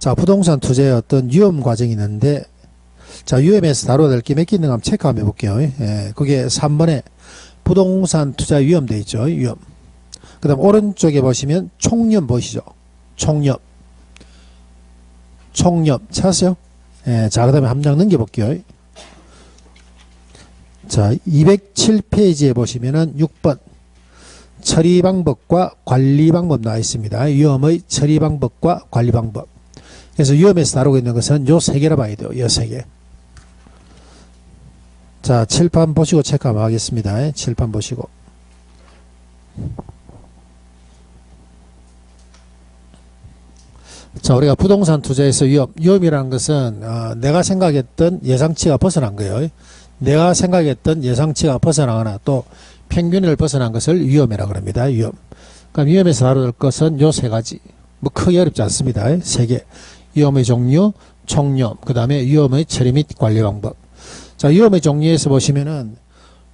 자, 부동산 투자의 어떤 위험 과정이 있는데, 자, 위험에서 다뤄야 될 게 몇 개 있는가 한번 체크 한번 해볼게요. 예, 그게 3번에 부동산 투자 위험 돼 있죠. 위험. 그 다음 오른쪽에 보시면 총련 보시죠. 총련. 총련. 찾았어요? 예, 자, 그 다음에 한 장 넘겨볼게요. 자, 207페이지에 보시면은 6번. 처리 방법과 관리 방법 나와 있습니다. 위험의 처리 방법과 관리 방법. 그래서 위험에서 다루고 있는 것은 요 세 개라 봐야 돼요. 요 세 개. 자, 칠판 보시고 체크 한번 하겠습니다. 칠판 보시고. 자, 우리가 부동산 투자에서 위험이라는 것은 내가 생각했던 예상치가 벗어난 거예요. 내가 생각했던 예상치가 벗어나거나 또 평균을 벗어난 것을 위험이라고 합니다. 위험. 그럼 위험에서 다룰 것은 요 세 가지. 뭐 크게 어렵지 않습니다. 세 개. 위험의 종류, 총위험, 그 다음에 위험의 처리 및 관리 방법. 자, 위험의 종류에서 보시면은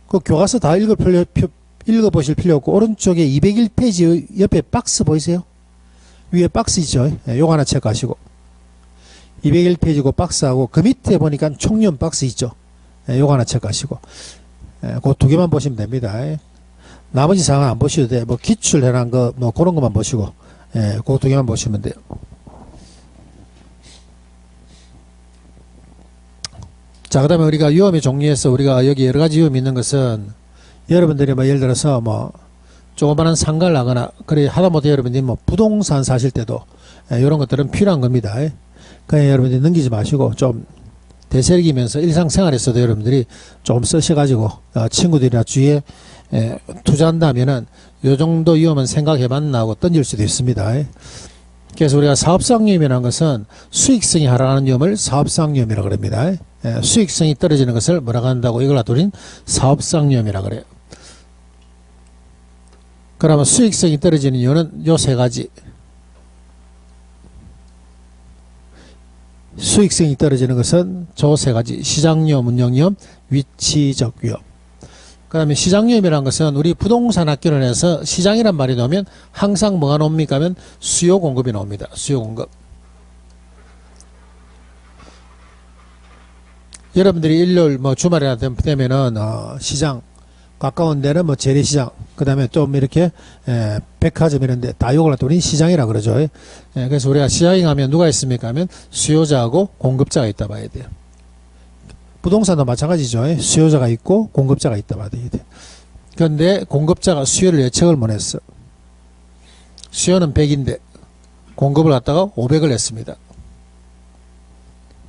그 교과서 다 읽어보실 필요 없고 오른쪽에 201페이지 옆에 박스 보이세요? 위에 박스 있죠? 요거 하나 체크하시고 201페이지고 박스하고 그 밑에 보니까 총위험 박스 있죠? 요거 하나 체크하시고 그 두 개만 보시면 됩니다. 나머지 상황 안 보셔도 돼. 뭐 기출해놓은 거 뭐 그런 것만 보시고 그 두 개만 보시면 돼요. 자, 그 다음에 우리가 위험의 종류에서 우리가 여기 여러 가지 위험이 있는 것은 여러분들이 뭐 예를 들어서 뭐 조그마한 상가를 하거나 그래 하다못해 여러분들이 뭐 부동산 사실 때도 이런 것들은 필요한 겁니다. 그냥 여러분들이 넘기지 마시고 좀 대세력이면서 일상생활에서도 여러분들이 좀 쓰셔가지고 친구들이나 주위에 투자한다면은 요 정도 위험은 생각해봤나 하고 던질 수도 있습니다. 그래서 우리가 사업상 위험이라는 것은 수익성이 하락하는 위험을 사업상 위험이라고 합니다. 수익성이 떨어지는 것을 뭐라고 한다고 이걸 우린 사업상 위험이라고 그래요. 그러면 수익성이 떨어지는 이유는 요 세 가지. 수익성이 떨어지는 것은 저 세 가지. 시장위험, 운영위험, 위치적 위험. 그 다음에 시장위험이라는 것은 우리 부동산 학교론에서 시장이란 말이 나오면 항상 뭐가 나옵니까 하면 수요 공급이 나옵니다. 수요 공급. 여러분들이 일요일 뭐 주말이나 되면은 시장 가까운 데는 뭐 재래시장 그 다음에 좀 이렇게 백화점 이런 데 다 요걸 우리는 시장이라 그러죠. 그래서 우리가 시장에 가면 누가 있습니까 하면 수요자하고 공급자가 있다 봐야 돼요. 부동산도 마찬가지죠. 수요자가 있고 공급자가 있다 봐야 돼요. 그런데 공급자가 수요를 예측을 못했어. 수요는 100인데 공급을 갖다가 500을 했습니다.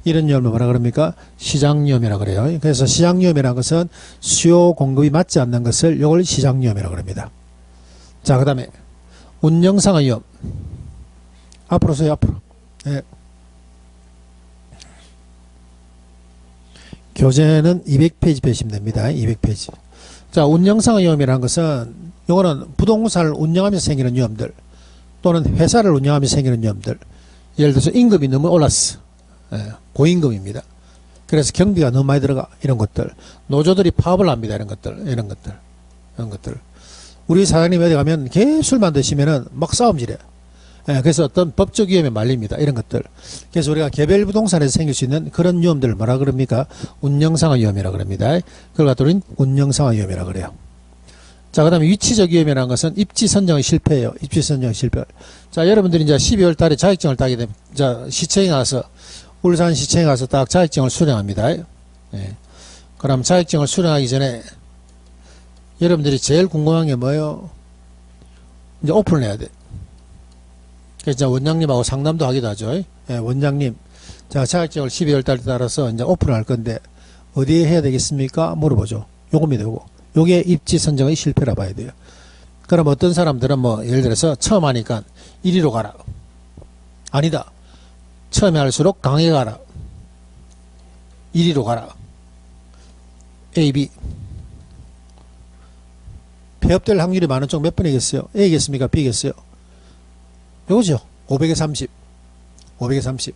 이런 위험을 뭐라 그럽니까? 시장위험이라고 그래요. 그래서 시장위험이라는 것은 수요 공급이 맞지 않는 것을 이걸 시장위험이라고 합니다. 자, 그 다음에 운영상의 위험. 앞으로 서요. 앞으로. 교재는 200페이지 펴시면 됩니다. 200페이지. 자, 운영상의 위험이라는 것은 이거는 부동산을 운영하면서 생기는 위험들 또는 회사를 운영하면서 생기는 위험들. 예를 들어서 임금이 너무 올랐어. 고임금입니다. 그래서 경비가 너무 많이 들어가. 이런 것들. 노조들이 파업을 합니다. 이런 것들. 우리 사장님 어디 가면 계속 술만 드시면은 막 싸움질해. 그래서 어떤 법적 위험에 말립니다. 이런 것들. 그래서 우리가 개별 부동산에서 생길 수 있는 그런 위험들을 뭐라 그럽니까? 운영상의 위험이라고 그럽니다. 그걸 갖다 우리는 운영상의 위험이라고 그래요. 자, 그 다음에 위치적 위험이라는 것은 입지 선정의 실패예요. 입지 선정의 실패. 자, 여러분들이 이제 12월 달에 자격증을 따게 되면, 자, 시청에 가서, 울산 시청에 가서 딱 자격증을 수령합니다. 그럼 자격증을 수령하기 전에 여러분들이 제일 궁금한 게 뭐예요? 이제 오픈을 해야 돼. 그래서 원장님하고 상담도 하기도 하죠. 원장님, 자, 자격증을 12월 달에 따라서 이제 오픈을 할 건데 어디에 해야 되겠습니까? 물어보죠. 요겁니다, 요거. 요게 입지 선정의 실패라 봐야 돼요. 그럼 어떤 사람들은 뭐 예를 들어서 처음 하니까 이리로 가라. 아니다. 처음에 할수록 강하게 가라. 이리로 가라. A, B. 폐업될 확률이 많은 쪽 몇 번이겠어요? A겠습니까? B겠어요? 요거죠. 500에 30. 500에 30.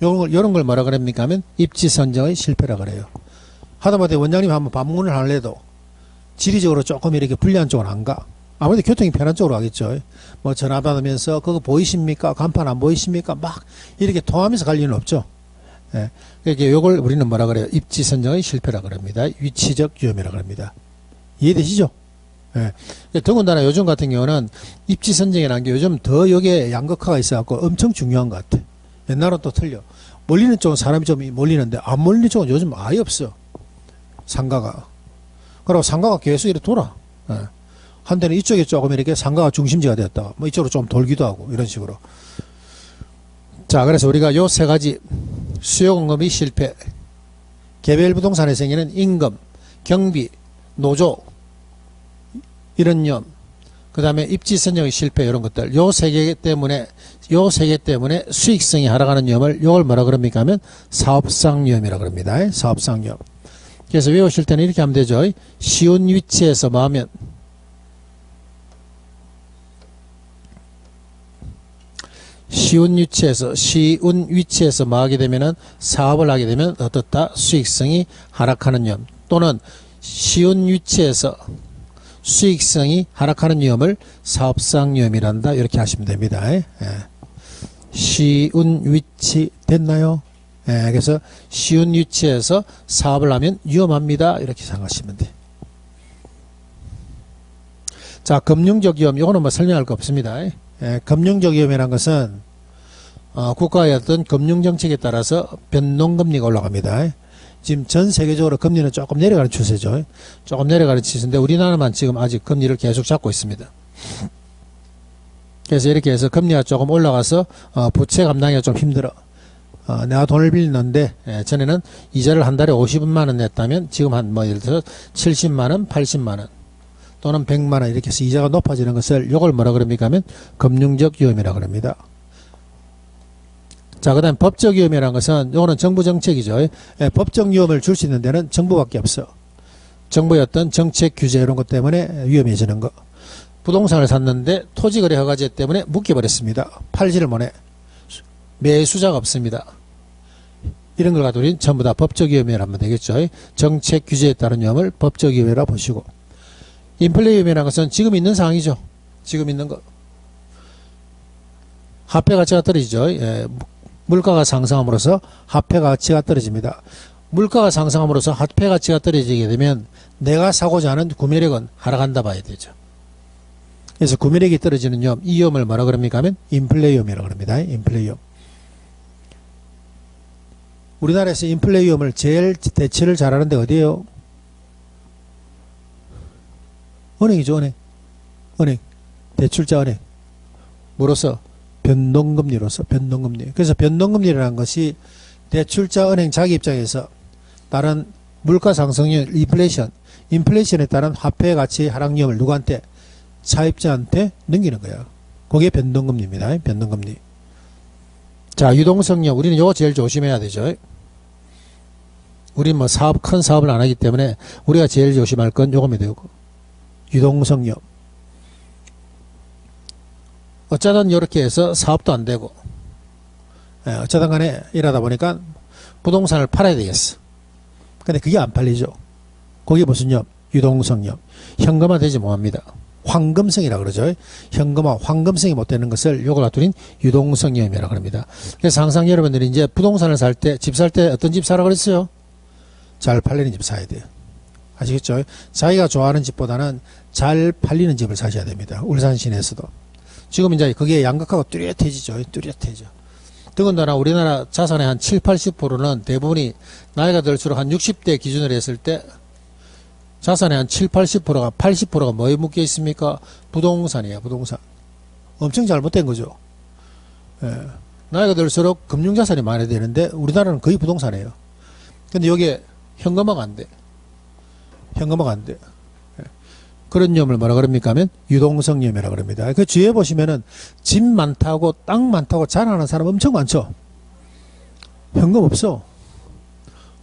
요런 걸 뭐라 그럽니까 하면 입지 선정의 실패라 그래요. 하다못해 원장님 한번 방문을 하려도 지리적으로 조금 이렇게 불리한 쪽은 안 가. 아무래도 교통이 편한 쪽으로 가겠죠. 뭐 전화 받으면서 그거 보이십니까? 간판 안 보이십니까? 막 이렇게 통하면서 갈 일은 없죠. 예. 그러니까 요걸 우리는 뭐라 그래요? 입지 선정의 실패라 그럽니다. 위치적 위험이라 그럽니다. 이해되시죠? 예. 더군다나 요즘 같은 경우는 입지 선정이라는 게 요즘 더 여기에 양극화가 있어갖고 엄청 중요한 것 같아. 옛날은 또 틀려. 몰리는 쪽은 사람이 좀 몰리는데 안 몰리는 쪽은 요즘 아예 없어. 상가가. 그리고 상가가 계속 이렇게 돌아. 예. 한때는 이쪽에 조금 이렇게 상가가 중심지가 되었다가 뭐 이쪽으로 좀 돌기도 하고 이런 식으로. 자, 그래서 우리가 요 세 가지 수요공급이 실패, 개별 부동산에 생기는 임금, 경비, 노조 이런 위험, 그 다음에 입지 선정의 실패 이런 것들 요 세 개 때문에 수익성이 하락하는 위험을 요걸 뭐라 그럽니까 하면 사업상 위험이라 그럽니다. 사업상 위험. 그래서 외우실 때는 이렇게 하면 되죠. 쉬운 위치에서 뭐 하면 쉬운 위치에서 뭐 하게 되면은 사업을 하게 되면 어떻다? 수익성이 하락하는 위험, 또는 쉬운 위치에서 수익성이 하락하는 위험을 사업상 위험이란다. 이렇게 하시면 됩니다. 예. 쉬운 위치 됐나요? 예. 그래서 쉬운 위치에서 사업을 하면 위험합니다. 이렇게 생각하시면 돼. 자, 금융적 위험, 이거는 뭐 설명할 거 없습니다. 예. 금융적 위험이라는 것은 국가의 어떤 금융정책에 따라서 변동금리가 올라갑니다. 지금 전 세계적으로 금리는 조금 내려가는 추세죠. 조금 내려가는 추세인데 우리나라만 지금 아직 금리를 계속 잡고 있습니다. 그래서 이렇게 해서 금리가 조금 올라가서 부채 감당하기가 좀 힘들어. 내가 돈을 빌렸는데 전에는 이자를 한 달에 50만 원 냈다면 지금 한 뭐 예를 들어서 70만 원, 80만 원 또는 100만 원 이렇게 해서 이자가 높아지는 것을 요걸 뭐라 그럽니까 하면 금융적 위험이라 그럽니다. 자, 그 다음 법적 위험이라는 것은 요거는 정부 정책이죠. 법적 위험을 줄 수 있는 데는 정부밖에 없어. 정부의 어떤 정책 규제 이런 것 때문에 위험해지는 거. 부동산을 샀는데 토지거래 허가제 때문에 묶여버렸습니다. 팔지를 못해. 매수자가 없습니다. 이런 걸 가지고 우리는 전부 다 법적 위험이라 하면 되겠죠. 정책 규제에 따른 위험을 법적 위험이라 보시고. 인플레 위험이라는 것은 지금 있는 상황이죠. 지금 있는 거. 화폐 가치가 떨어지죠. 물가가 상승함으로써 화폐 가치가 떨어집니다. 물가가 상승함으로써 화폐 가치가 떨어지게 되면 내가 사고자 하는 구매력은 하락한다 봐야 되죠. 그래서 구매력이 떨어지는 위험, 이 위험을 뭐라 그럽니까 하면 인플레 위험이라고 합니다. 인플레 위험. 우리나라에서 인플레 위험을 제일 대처를 잘하는 데 어디예요? 은행이죠. 은행. 대출자 은행. 뭐로서? 변동금리로서. 변동금리. 그래서 변동금리라는 것이 대출자 은행 자기 입장에서 다른 물가 상승률 인플레이션에 따른 화폐 가치 하락 위험을 누구한테? 차입자한테 넘기는 거야. 그게 변동금리입니다. 변동금리. 자, 유동성 위험. 우리는 이거 제일 조심해야 되죠. 우리는 뭐 큰 사업을 안 하기 때문에 우리가 제일 조심할 건 요겁니다. 요거. 유동성 위험. 어쩌든 이렇게 해서 사업도 안 되고, 어쩌든 간에 일하다 보니까 부동산을 팔아야 되겠어. 근데 그게 안 팔리죠. 그게 무슨 위험? 유동성 위험. 현금화 되지 못합니다. 황금성이라 그러죠. 현금화, 황금성이 못 되는 것을 요걸 갖두린 유동성 위험이라고 합니다. 그래서 항상 여러분들이 이제 부동산을 살 때, 집 살 때 어떤 집 사라고 그랬어요? 잘 팔리는 집 사야 돼요. 아시겠죠? 자기가 좋아하는 집보다는 잘 팔리는 집을 사셔야 됩니다. 울산 시내에서도. 지금 이제 그게 양극화가 뚜렷해지죠. 뚜렷해져. 더군다나 우리나라 자산의 한 7, 80%는 대부분이 나이가 들수록 한 60대 기준으로 했을 때 자산의 한 7, 80%가 80%가 뭐에 묶여 있습니까? 부동산이에요. 부동산. 엄청 잘못된 거죠. 나이가 들수록 금융자산이 많이 되는데 우리나라는 거의 부동산이에요. 근데 여기에 현금화가 안 돼. 현금화가 안 돼. 그런 위험을 뭐라 그럽니까 하면 유동성 위험이라고 그럽니다. 그 뒤에 보시면은 집 많다고 땅 많다고 자랑하는 사람 엄청 많죠. 현금 없어.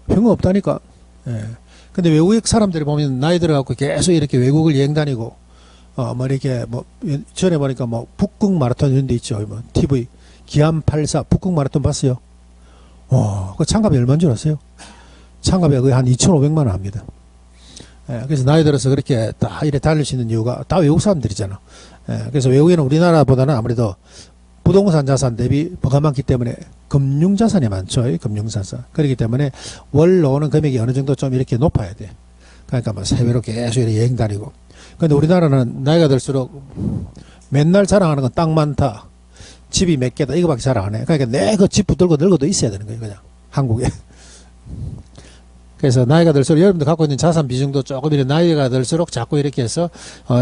현금 없다니까. 근데 외국 사람들이 보면 나이 들어갖고 계속 이렇게 외국을 여행 다니고 뭐 이렇게 뭐 전에 보니까 뭐 북극 마라톤 이런 데 있죠. 뭐 TV 기안 84 북극 마라톤 봤어요. 그 참가비 얼마인 줄 아세요? 참가비가 거의 한 2,500만 원 합니다. 예, 그래서 나이 들어서 그렇게 다 이래 달릴 수 있는 이유가 다 외국 사람들이잖아. 예, 그래서 외국에는 우리나라보다는 아무래도 부동산 자산 대비 뭐가 많기 때문에 금융자산이 많죠. 금융자산. 그렇기 때문에 월 나오는 금액이 어느 정도 좀 이렇게 높아야 돼. 그러니까 뭐 세배로 계속 이렇게 여행 다니고. 근데 우리나라는 나이가 들수록 맨날 자랑하는 건 땅 많다. 집이 몇 개다. 이거밖에 자랑 안 해. 그러니까 내 그 집 붙들고 늙어도 있어야 되는 거예요. 그냥. 한국에. 그래서 나이가 들수록 여러분들 갖고 있는 자산 비중도 조금 이렇게 나이가 들수록 자꾸 이렇게 해서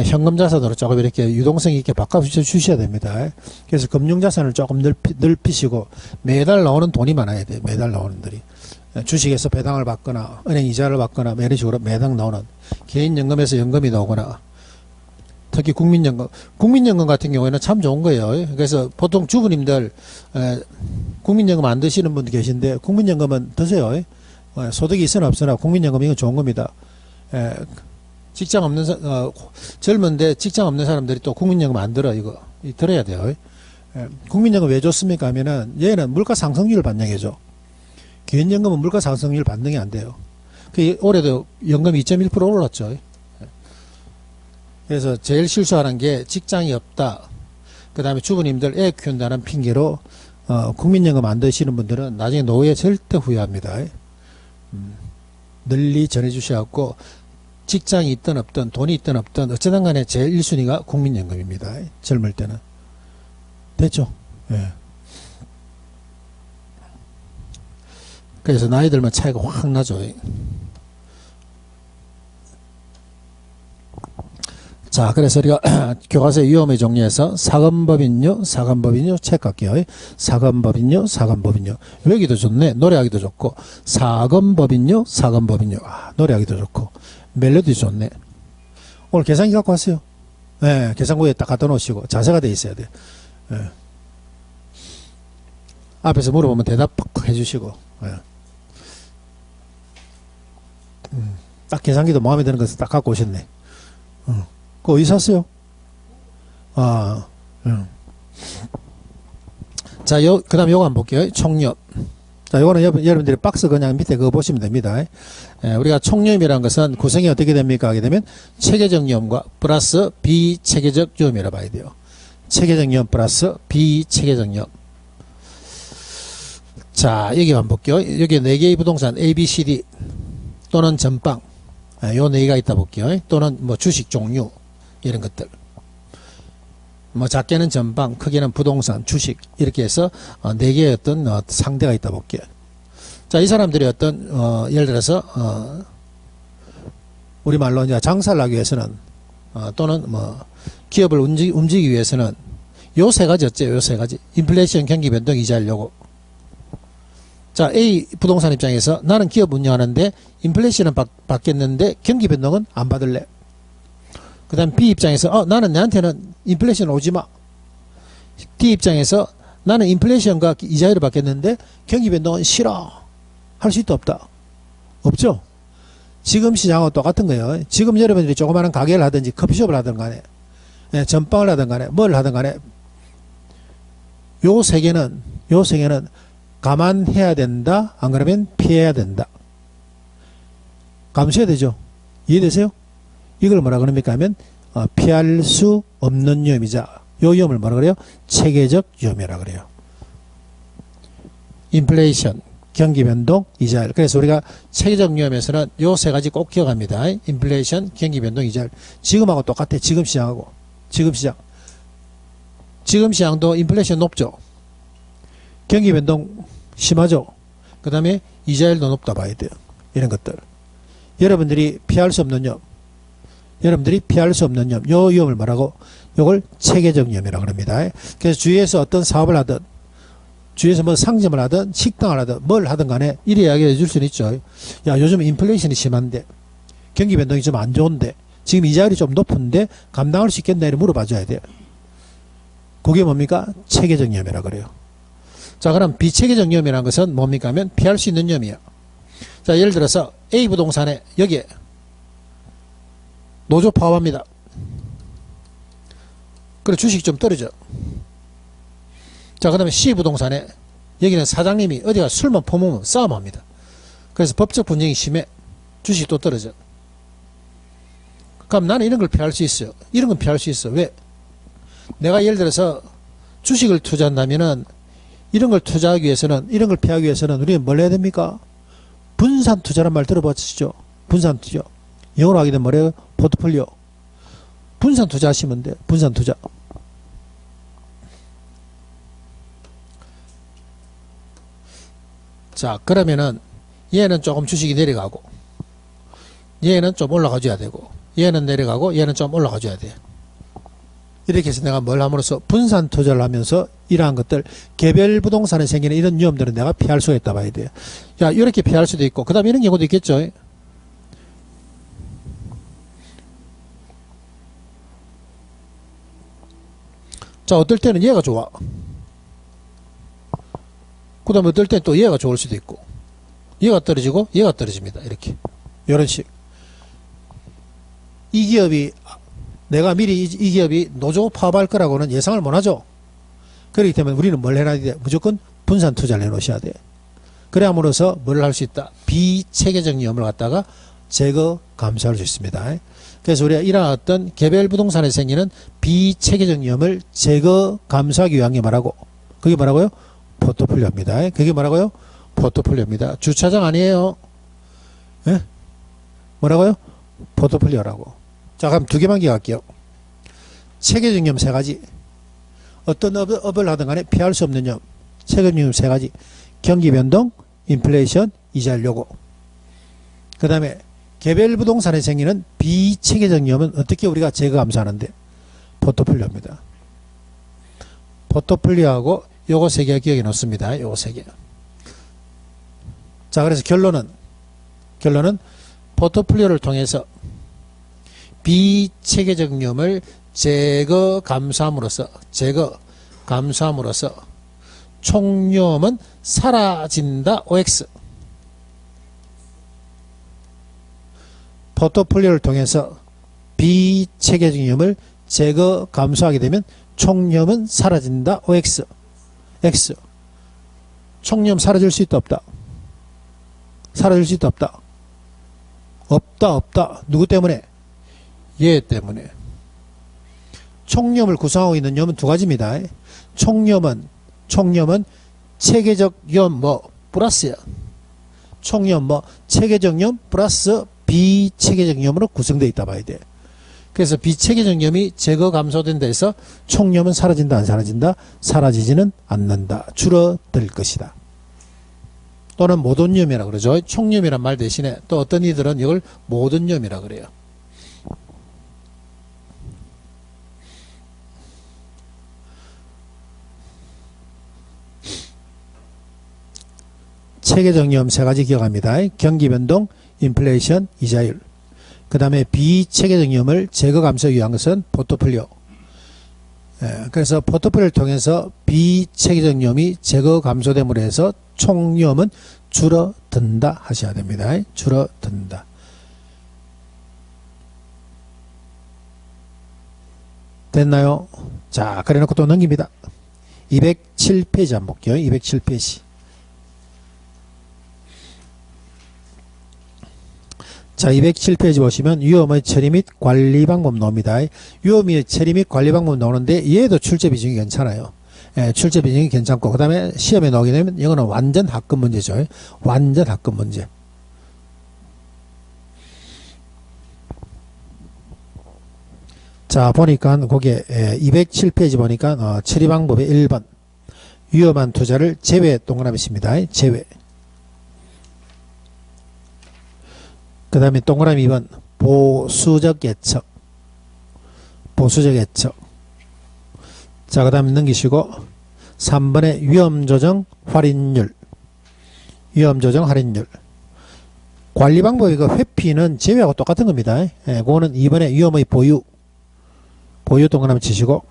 현금 자산으로 조금 이렇게 유동성 있게 바꿔 주셔야 됩니다. 그래서 금융 자산을 조금 넓히시고 매달 나오는 돈이 많아야 돼요. 매달 나오는 들이. 주식에서 배당을 받거나 은행 이자를 받거나 이런 식으로 매달 나오는 개인연금에서 연금이 나오거나 특히 국민연금 같은 경우에는 참 좋은 거예요. 그래서 보통 주부님들 국민연금 안 드시는 분도 계신데 국민연금은 드세요. 소득이 있으나 없으나 국민연금 이건 좋은 겁니다. 직장 없는 젊은데 직장 없는 사람들이 또 국민연금 안 들어. 이거 들어야 돼요. 국민연금 왜 좋습니까 하면은 얘는 물가 상승률을 반영해줘. 개인연금은 물가 상승률 반영이 안 돼요. 올해도 연금이 2.1% 올랐죠. 그래서 제일 실수하는 게 직장이 없다. 그 다음에 주부님들 애 키운다는 핑계로 국민연금 안 드시는 분들은 나중에 노후에 절대 후회합니다. 널리 전해주셔갖고 직장이 있든 없든 돈이 있든 없든 어쨌든 간에 제일 1순위가 국민연금입니다. 젊을 때는. 됐죠? 예. 그래서 나이 들면 차이가 확 나죠. 자, 그래서 우리가 교과서의 위험의 종류에서 사건법인요, 책 갈게요. 사건법인요. 외기도 좋네. 노래하기도 좋고. 사건법인요. 노래하기도 좋고. 멜로디 좋네. 오늘 계산기 갖고 왔어요. 예, 계산기에 딱 갖다 놓으시고 자세가 돼 있어야 돼. 예. 앞에서 물어보면 대답 팍 해주시고. 예. 딱 계산기도 마음에 드는 것을 딱 갖고 오셨네. 그거 어디 샀어요? 자, 그 다음에 요거 한번 볼게요. 총력. 자, 요거는 여러분들이 박스 그냥 밑에 그거 보시면 됩니다. 우리가 총력이라는 것은 구성이 어떻게 됩니까? 하게 되면 체계적 위험과 플러스 비체계적 위험이라 봐야 돼요. 체계적 위험 플러스 비체계적 위험. 자, 여기 한번 볼게요. 여기 4개의 부동산 A, B, C, D 또는 전방. 요 4개가 있다 볼게요. 또는 뭐 주식 종류. 이런 것들. 뭐 작게는 전방, 크게는 부동산, 주식 이렇게 해서 4개의 어떤 상대가 있다 볼게요. 자, 이 사람들이 어떤 예를 들어서 우리말로 이제 장사를 하기 위해서는 또는 뭐 기업을 움직이기 위해서는 요 3가지 어째요? 요 3가지. 인플레이션, 경기 변동, 이자율 요거. 자, A 부동산 입장에서 나는 기업 운영하는데 인플레이션은 받겠는데 경기 변동은 안 받을래. 그 다음 B 입장에서 나는 내한테는 인플레이션 오지마. D 입장에서 나는 인플레이션과 이자율을 받겠는데 경기 변동은 싫어. 할 수 있다 없다? 없죠. 지금 시장하고 똑같은 거예요. 지금 여러분들이 조그마한 가게를 하든지 커피숍을 하든 간에 전방을 하든 간에 뭘 하든 간에 요 세 개는 감안해야 된다. 안 그러면 피해야 된다. 감수해야 되죠. 이해되세요? 이걸 뭐라 그럽니까 하면 피할 수 없는 위험이자 요 위험을 뭐라 그래요? 체계적 위험이라 그래요. 인플레이션, 경기변동, 이자율. 그래서 우리가 체계적 위험에서는 요 3가지 꼭 기억합니다. 인플레이션, 경기변동, 이자율. 지금하고 똑같아. 지금 시장하고. 지금 시장도 인플레이션 높죠. 경기변동 심하죠. 그 다음에 이자율도 높다 봐야 돼요. 이런 것들. 여러분들이 피할 수 없는 위험. 요 위험을 뭐라고? 요걸 체계적 위험이라고 합니다. 그래서 주위에서 어떤 사업을 하든, 주위에서 뭐 상점을 하든, 식당을 하든, 뭘 하든 간에 이래 이야기해 줄 수는 있죠. 야, 요즘 인플레이션이 심한데, 경기 변동이 좀 안 좋은데, 지금 이자율이 좀 높은데, 감당할 수 있겠나? 이렇게 물어봐 줘야 돼요. 그게 뭡니까? 체계적 위험이라고 그래요. 자, 그럼 비체계적 위험이라는 것은 뭡니까 하면 피할 수 있는 위험이에요. 자, 예를 들어서 A 부동산에 여기에 노조 파업합니다. 그래 주식이 좀 떨어져. 자, 그 다음에 C 부동산에 여기는 사장님이 어디가 술만 퍼먹으면 싸움합니다. 그래서 법적 분쟁이 심해. 주식이 또 떨어져. 그럼 나는 이런 걸 피할 수 있어요. 이런 건 피할 수 있어. 왜? 내가 예를 들어서 주식을 투자한다면은 이런 걸 투자하기 위해서는, 이런 걸 피하기 위해서는 우리는 뭘 해야 됩니까? 분산 투자란 말 들어보시죠? 분산 투자. 영어로 하게 되면 뭐래요? 포트폴리오. 분산 투자하시면 돼요. 분산 투자. 자, 그러면은 얘는 조금 주식이 내려가고, 얘는 좀 올라가줘야 되고, 얘는 내려가고, 얘는 좀 올라가줘야 돼. 이렇게 해서 내가 뭘 함으로써 분산 투자를 하면서 이러한 것들, 개별 부동산에 생기는 이런 위험들은 내가 피할 수가 있다 봐야 돼요. 야, 이렇게 피할 수도 있고, 그 다음에 이런 경우도 있겠죠. 자, 어떨 때는 얘가 좋아. 그 다음에 어떨 때는 또 얘가 좋을 수도 있고, 얘가 떨어지고 얘가 떨어집니다. 이렇게. 이런 식. 이 기업이, 내가 미리 이 기업이 노조 파업할 거라고는 예상을 못 하죠. 그렇기 때문에 우리는 뭘 해놔야 돼? 무조건 분산 투자를 해 놓으셔야 돼. 그래야므로써 뭘 할 수 있다? 비체계적 위험을 갖다가 제거, 감소할 수 있습니다. 그래서 우리가 이러한 어떤 개별 부동산에 생기는 비체계적 위험을 제거, 감소하기 위한 게 뭐라고? 그게 뭐라고요? 포트폴리오입니다. 그게 뭐라고요? 포트폴리오입니다. 주차장 아니에요. 예? 뭐라고요? 포트폴리오라고. 자, 그럼 두 개만 기억할게요. 체계적 위험 세 가지. 어떤 업을 하든 간에 피할 수 없는 위험. 체계적 위험 세 가지. 경기 변동, 인플레이션, 이자율 요구. 그 다음에 개별 부동산에 생기는 비체계적 위험은 어떻게 우리가 제거 감소하는데? 포트폴리오입니다. 포트폴리오하고 요거 세 개 기억해 놓습니다. 요거 세 개. 자, 그래서 결론은 포트폴리오를 통해서 비체계적 위험을 제거 감소함으로써 총 위험은 사라진다. OX. 포트폴리오를 통해서 비체계적 위험을 제거 감소하게 되면 총 위험은 사라진다. OX. X. 총 위험 사라질 수 있다 없다? 사라질 수 있다 없다? 없다. 누구 때문에? 얘 때문에. 총위험을 구성하고 있는 위험은 두 가지입니다. 총위험은 체계적 위험 플러스야. 총위험 체계적 위험 플러스 비체계적 위험으로 구성되어 있다 봐야 돼. 그래서 비체계적 위험이 제거 감소된다 해서 총위험은 사라진다 안 사라진다? 사라지지는 않는다. 줄어들 것이다. 또는 모든 위험이라 그러죠. 총위험이란 말 대신에 또 어떤 이들은 이걸 모든 위험이라 그래요. 체계적 위험 세 가지 기억합니다. 경기 변동, 인플레이션, 이자율. 그 다음에 비체계적 위험을 제거 감소하기 위한 것은 포트폴리오. 그래서 포트폴리오를 통해서 비체계적 위험이 제거 감소됨으로 해서 총 위험은 줄어든다 하셔야 됩니다. 줄어든다. 됐나요? 자, 그래놓고 또 넘깁니다. 207페이지 한번 볼게요. 207페이지. 자, 207페이지 보시면 위험의 처리 및 관리 방법 나옵니다. 위험의 처리 및 관리 방법 나오는데 얘도 출제 비중이 괜찮아요. 출제 비중이 괜찮고 그 다음에 시험에 나오게 되면 이거는 완전 학급 문제죠. 완전 학급 문제. 자, 보니까 거기에 207페이지 보니까 처리 방법의 1번 위험한 투자를 제외 동그라미 씁니다. 제외. 그 다음에 동그라미 2번 보수적 예측. 보수적 예측. 자, 그 다음에 넘기시고 3번에 위험조정 할인율. 위험조정 할인율. 관리 방법이 그 회피는 제외하고 똑같은 겁니다. 그거는 2번에 위험의 보유. 보유 동그라미 치시고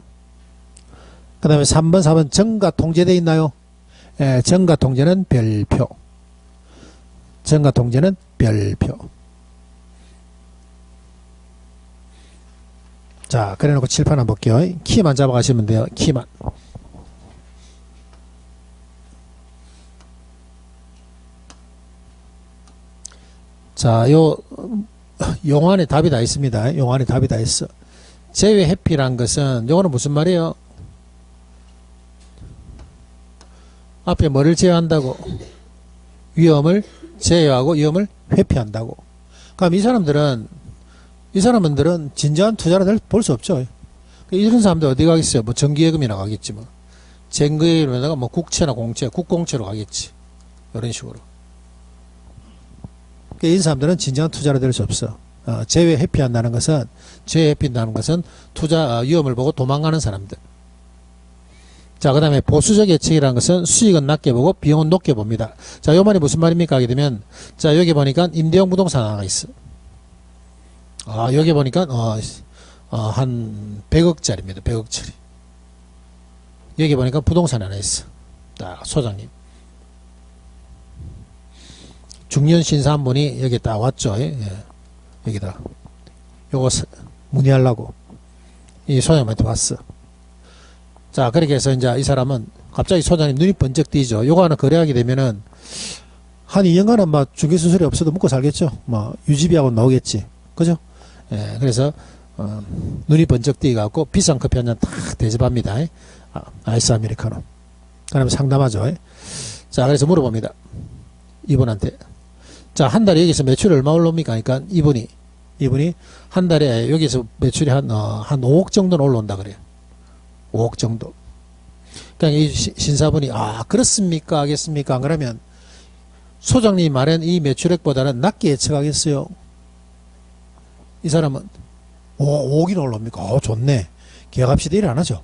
그 다음에 3번 4번 정가 통제되어 있나요? 정가 통제는 별표. 정가 통제는 별표. 자, 그래 놓고 칠판 한번 볼게요. 키만 잡아가시면 돼요. 키만. 자, 요 용안에 답이 다 있습니다. 용안에 답이 다 있어. 제외 회피란 것은 요거는 무슨 말이에요? 앞에 뭐를 제외한다고? 위험을 제외하고 위험을 회피한다고. 그럼 이 사람들은 진정한 투자를 볼 수 없죠. 이런 사람들 어디 가겠어요? 뭐 정기예금이나 가겠지 뭐. 정기예금에다가 뭐 국채나 공채, 국공채로 가겠지. 이런 식으로. 이 사람들은 진정한 투자를 될 수 없어. 제외 회피한다는 것은 투자 위험을 보고 도망가는 사람들. 자, 그 다음에 보수적 예측이라는 것은 수익은 낮게 보고 비용은 높게 봅니다. 자, 요 말이 무슨 말입니까? 하게 되면, 자, 여기 보니까 임대용 부동산 하나 있어. 여기 보니까, 한 100억짜리입니다. 100억짜리. 여기 보니까 부동산 하나 있어. 딱, 소장님. 중년 신사 한 분이 여기 딱 왔죠. 예. 여기다. 요거 문의하려고. 이 소장님한테 왔어. 자, 그렇게 해서 이제 이 사람은 갑자기 소장님 눈이 번쩍 띄죠. 요거 하나 거래하게 되면은 한 2년간은 막 중개수수료 없어도 먹고 살겠죠. 뭐 유지비하고 나오겠지. 그죠? 예, 그래서 눈이 번쩍 띄갖고 비싼 커피 한 잔 탁 대접합니다. 아이스 아메리카노. 그러면 상담하죠. 자, 그래서 물어봅니다. 이분한테. 자, 한 달에 여기서 매출이 얼마 올라옵니까? 그러니까 이분이 한 달에 여기서 매출이 한 5억 정도는 올라온다 그래요. 5억 정도. 그러니까 이 신사분이 그렇습니까? 하겠습니까? 안 그러면 소장님이 말한 이 매출액보다는 낮게 예측하겠어요. 이 사람은 5억이나 올라옵니까? 좋네. 계약합시다. 일 안 하죠.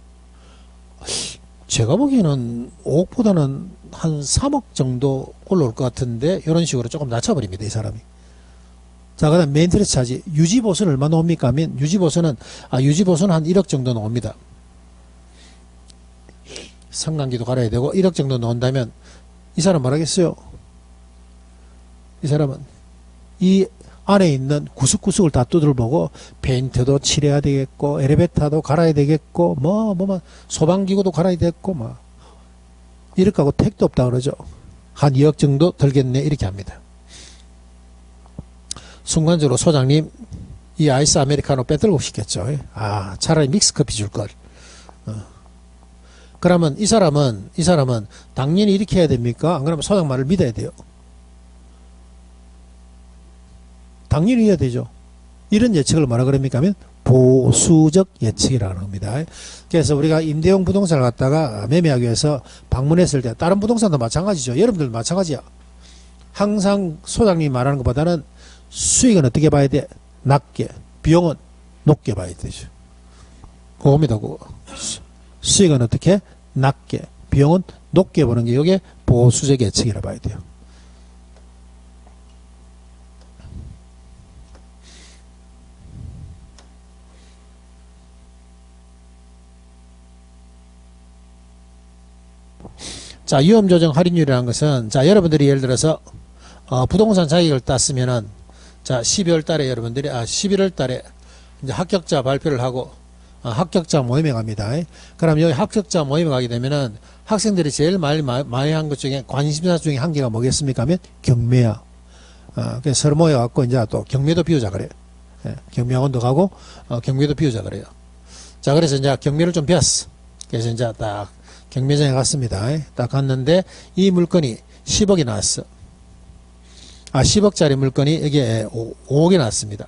제가 보기에는 5억보다는 한 3억 정도 올라올 것 같은데 이런 식으로 조금 낮춰버립니다. 이 사람이. 자, 그 다음 메인트레스 차지. 유지보수는 얼마 나옵니까? 하면 유지보수는 한 1억 정도 나옵니다. 성관계도 갈아야 되고 1억 정도 나온다면 이 사람 뭐라겠어요? 이 사람은 이 안에 있는 구석구석을 다 두들보고 페인트도 칠해야 되겠고 엘리베이터도 갈아야 되겠고 소방기구도 갈아야 되겠고 이렇게 하고 택도 없다 그러죠. 한 2억 정도 들겠네 이렇게 합니다. 순간적으로 소장님 이 아이스 아메리카노 빼들고 싶겠죠. 차라리 믹스커피 줄걸. 그러면 이 사람은 당연히 이렇게 해야 됩니까? 안 그러면 소장 말을 믿어야 돼요. 당연히 해야 되죠. 이런 예측을 뭐라 그럽니까? 하면 보수적 예측이라고 합니다. 그래서 우리가 임대용 부동산을 갖다가 매매하기 위해서 방문했을 때 다른 부동산도 마찬가지죠. 여러분들도 마찬가지야. 항상 소장님이 말하는 것보다는 수익은 어떻게 봐야 돼? 낮게. 비용은 높게 봐야 되죠. 그겁니다. 그거. 수익은 어떻게? 낮게. 비용은 높게 보는 게 이게 보수적 예측이라 봐야 돼요. 자, 위험조정 할인율이라는 것은, 자, 여러분들이 예를 들어서, 부동산 자격을 땄으면은, 자, 12월 달에 여러분들이, 11월 달에 이제 합격자 발표를 하고, 합격자 모임에 갑니다. 그럼 여기 합격자 모임에 가게 되면은 학생들이 제일 많이 한 것 중에 관심사 중에 한 개가 뭐겠습니까? 하면 경매야. 그래서 서로 모여갖고 이제 또 경매도 비우자 그래요. 경매학원도 가고, 경매도 비우자 그래요. 자, 그래서 이제 경매를 좀 배웠어. 그래서 이제 딱 경매장에 갔습니다. 딱 갔는데 이 물건이 10억이 나왔어. 10억짜리 물건이 여기에 5억이 나왔습니다.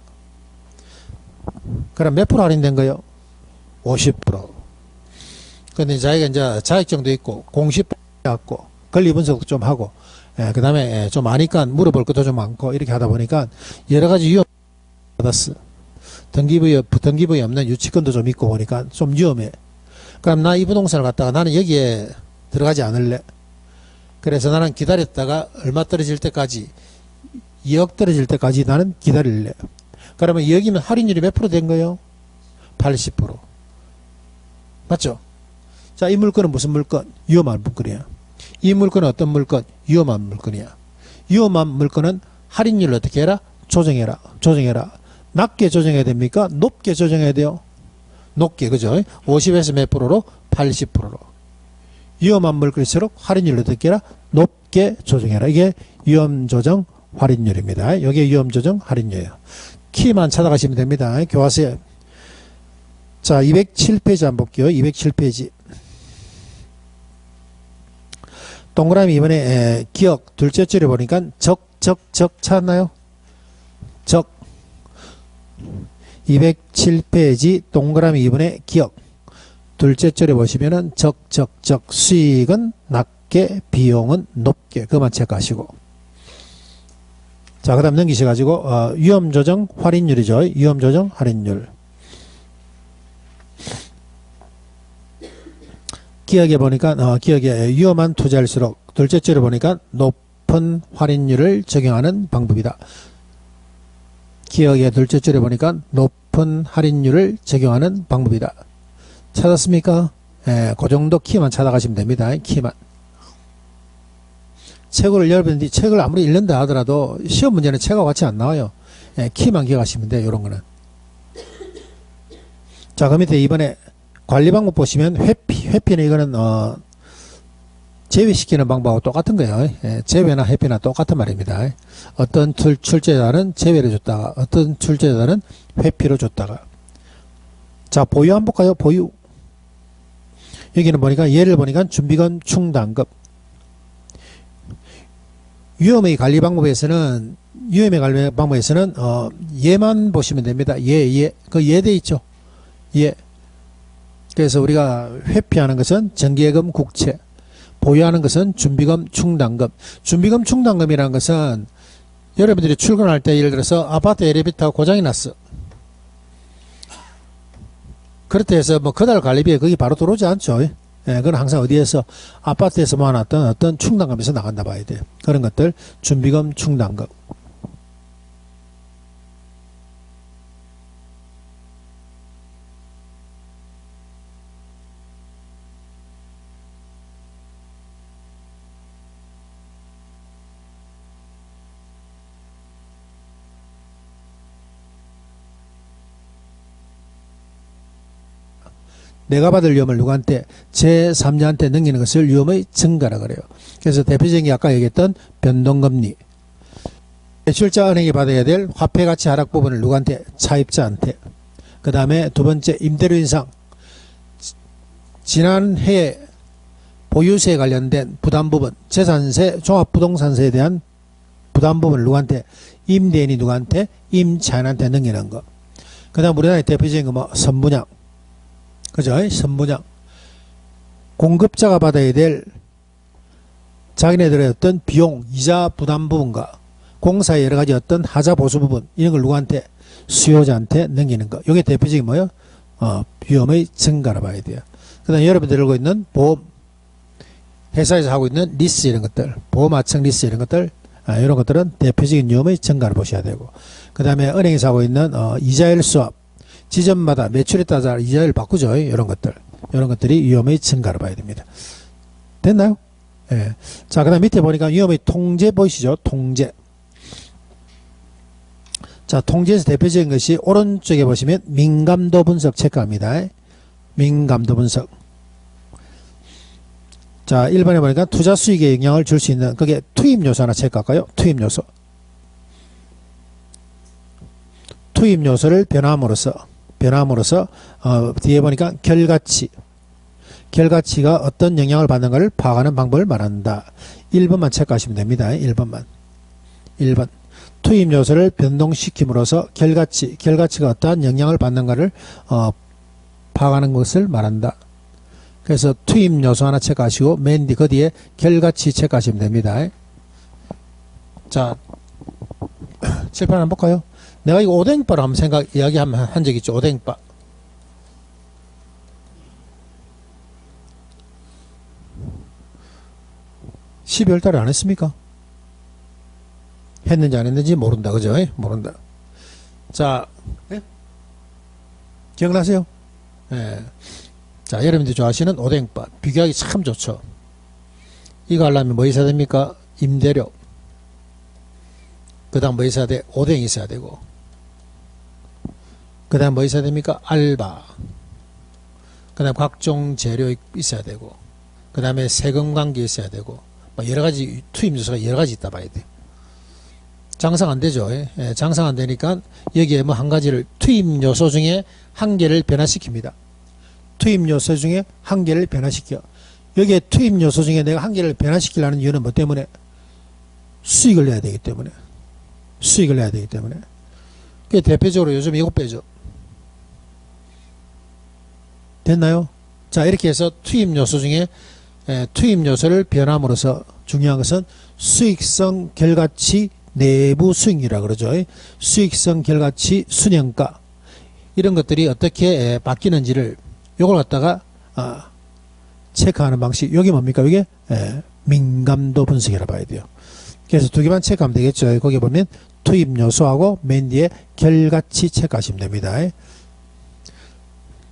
그럼 몇 프로 할인된 거요? 50%. 근데 자기가 이제 자격증도 있고 공시 갖고 권리 분석도 좀 하고 그 다음에 좀 아니까 물어볼 것도 좀 많고 이렇게 하다 보니까 여러 가지 위험 받았어. 등기부에 없는 유치권도 좀 있고 보니까 좀 위험해. 그럼 나 이 부동산을 갖다가 나는 여기에 들어가지 않을래. 그래서 나는 기다렸다가 얼마 떨어질 때까지 2억 떨어질 때까지 나는 기다릴래. 그러면 2억이면 할인율이 몇 프로 된 거예요? 80%. 맞죠? 자, 이 물건은 무슨 물건? 위험한 물건이야. 이 물건은 어떤 물건? 위험한 물건이야. 위험한 물건은 할인율을 어떻게 해라? 조정해라. 낮게 조정해야 됩니까? 높게 조정해야 돼요? 높게, 그죠? 50에서 몇 프로로? 80%로. 위험한 물건일수록 할인율을 어떻게 해라? 높게 조정해라. 이게 위험조정 할인율입니다. 이게 위험조정 할인율이에요. 키만 찾아가시면 됩니다. 교과서에. 자, 207페이지 한번 볼게요. 207페이지. 동그라미 이번에 기억 둘째 줄에 보니까 적 찾았나요? 적. 207페이지 동그라미 이번에 기억 둘째 줄에 보시면은 적 수익은 낮게 비용은 높게 그만 체크하시고. 자, 그 다음 넘기셔가지고 위험조정 할인율이죠. 위험조정 할인율. 기억에 보니까 기억에 위험한 투자일수록 둘째 줄에 보니까 높은 할인율을 적용하는 방법이다. 기억의 둘째 줄에 보니까 높은 할인율을 적용하는 방법이다. 찾았습니까? 그 정도 키만 찾아가시면 됩니다. 키만. 책을 여러분들이 책을 아무리 읽는다 하더라도 시험 문제는 책하고 같이 안 나와요. 키만 기억하시면 돼요. 이런 거는. 자, 그 밑에 이번에 관리 방법 보시면 회피는 이거는 제외시키는 방법하고 똑같은 거예요. 제외나 회피나 똑같은 말입니다. 어떤 출제자는 제외를 줬다가 어떤 출제자는 회피로 줬다가. 자, 보유 한번 볼까요? 보유. 여기는 보니까 예를 보니까 준비금 충당금. 위험의 관리 방법에서는 예만 보시면 됩니다. 그 예돼 있죠. 예. 그래서 우리가 회피하는 것은 정기예금 국채, 보유하는 것은 준비금 충당금. 준비금 충당금이라는 것은 여러분들이 출근할 때 예를 들어서 아파트 엘리베이터가 고장이 났어. 그렇다 해서 뭐 그달 관리비에 거기 바로 들어오지 않죠. 그건 항상 어디에서 아파트에서 모아놨던 어떤 충당금에서 나간다 봐야 돼요. 그런 것들 준비금 충당금. 내가 받을 위험을 누구한테? 제3자한테 넘기는 것을 위험의 증가라 그래요. 그래서 대표적인 게 아까 얘기했던 변동금리. 대출자 은행이 받아야 될 화폐가치 하락 부분을 누구한테? 차입자한테. 그 다음에 두 번째 임대료 인상. 지난해 보유세에 관련된 부담 부분, 재산세, 종합부동산세에 대한 부담 부분을 누구한테? 임대인이 누구한테? 임차인한테 넘기는 거. 그 다음 우리나라의 대표적인 거 뭐 선분양. 그죠? 선분양. 공급자가 받아야 될 자기네들의 어떤 비용, 이자 부담 부분과 공사의 여러 가지 어떤 하자 보수 부분, 이런 걸 누구한테? 수요자한테 넘기는 거. 이게 대표적인 뭐예요? 위험의 증가라 봐야 돼요. 그 다음에 여러분들이 들고 있는 보험, 회사에서 하고 있는 리스 이런 것들, 보험하청 리스 이런 것들, 이런 것들은 대표적인 위험의 증가를 보셔야 되고, 그 다음에 은행에서 하고 있는 이자율 수합, 지점마다 매출에 따라 이자율 바꾸죠. 이런 것들이 위험의 증가로 봐야 됩니다. 됐나요? 예. 자, 그 다음 밑에 보니까 위험의 통제 보이시죠? 통제. 자, 통제에서 대표적인 것이 오른쪽에 보시면 민감도 분석 체크합니다. 민감도 분석. 자, 1번에 보니까 투자 수익에 영향을 줄 수 있는, 그게 투입 요소 하나 체크할까요? 투입 요소. 투입 요소를 변함으로써 뒤에 보니까 결과치가 어떤 영향을 받는가를 파악하는 방법을 말한다. 1번만 체크하시면 됩니다. 1번 투입 요소를 변동시킴으로써 결과치가 어떠한 영향을 받는가를 파악하는 것을 말한다. 그래서 투입 요소 하나 체크하시고 맨 뒤 그 뒤에 결과치 체크하시면 됩니다. 자, 칠판 한번 볼까요? 내가 이거 오뎅바로 한번 이야기 한 적 있죠. 오뎅바. (12월) 달에 안 했습니까? 했는지 안 했는지 모른다. 그죠? 모른다. 자, 기억나세요? 예. 자, 여러분들이 좋아하시는 오뎅바. 비교하기 참 좋죠. 이거 하려면 뭐 있어야 됩니까? 임대료. 그 다음 뭐 있어야 돼? 오뎅이 있어야 되고. 그 다음 뭐 있어야 됩니까? 알바. 그 다음 각종 재료 있어야 되고. 그 다음에 세금 관계 있어야 되고. 뭐 여러가지 투입 요소가 여러가지 있다 봐야 돼. 장상 안 되죠. 예, 장상 안 되니까 여기에 뭐 한 가지를 투입 요소 중에 한 개를 변화시킵니다. 투입 요소 중에 한 개를 변화시켜. 여기에 투입 요소 중에 내가 한 개를 변화시키려는 이유는 뭐 때문에? 수익을 내야 되기 때문에. 수익을 내야 되기 때문에. 그 대표적으로 요즘 이거 빼죠. 됐나요? 자, 이렇게 해서 투입 요소 중에 투입 요소를 변함으로써 중요한 것은 수익성 결과치 내부 수익률이라고 그러죠. 수익성 결과치 순형가 이런 것들이 어떻게 바뀌는지를 요걸 갖다가 체크하는 방식. 여기 뭡니까? 이게 민감도 분석이라 봐야 돼요. 그래서 두 개만 체크하면 되겠죠. 거기 보면 투입 요소하고 맨 뒤에 결과치 체크하시면 됩니다.